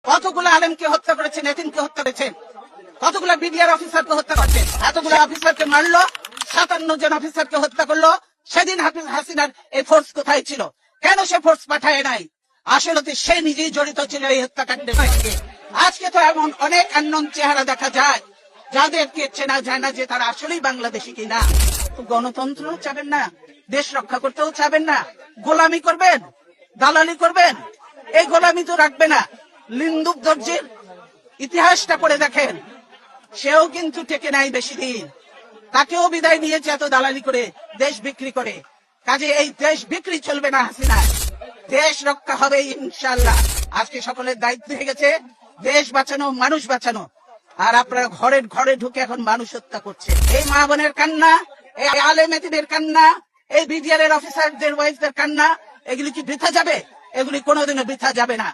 কতগুলো আলেমকে হত্যা করেছেন, এতিমকে হত্যা করেছেন, কতগুলো বিডিআর অফিসারকে হত্যা করছেন, এতগুলো অফিসারকে মারলো, 57 জন অফিসারকে হত্যা করলো। সেদিন হাসিনার এই ফোর্স কোথায় ছিল? কেন সে ফোর্স পাঠায় নাই? আসলে তো সে নিজেই জড়িত ছিল এই হত্যাকাণ্ডের সঙ্গে। আজকে তো এমন অনেক আননোন চেহারা দেখা যায় যাদেরকে চেনা যায় না যে তারা আসলেই বাংলাদেশি কিনা। গণতন্ত্র চাবেন না, দেশ রক্ষা করতেও চাবেন না, গোলামি করবেন, দালালি করবেন। এই গোলামি তো রাখবে না। লিন্দুক দর্জির ইতিহাসটা পড়ে দেখেন, সেও কিন্তু টেকে নাই বেশি দিন, তাকেও বিদায় নিয়েছে এত দালালি করে, দেশ বিক্রি করে। কাজে এই দেশ বিক্রি চলবে না হাসিনা, দেশ রক্ষা হবে ইনশাআল্লাহ। আজকে সকলের দায়িত্ব হয়ে গেছে দেশ বাঁচানো, মানুষ বাঁচানো। আর আপনারা ঘরে ঘরে ঢুকে এখন মানুষ হত্যা করছে। এই মা বোনের কান্না, এই আলেম এতিমের কান্না, এই বিডিআর এর অফিসারদের ওয়াইফদের কান্না, এগুলি কি বৃথা যাবে? এগুলি কোনোদিনও বৃথা যাবে না।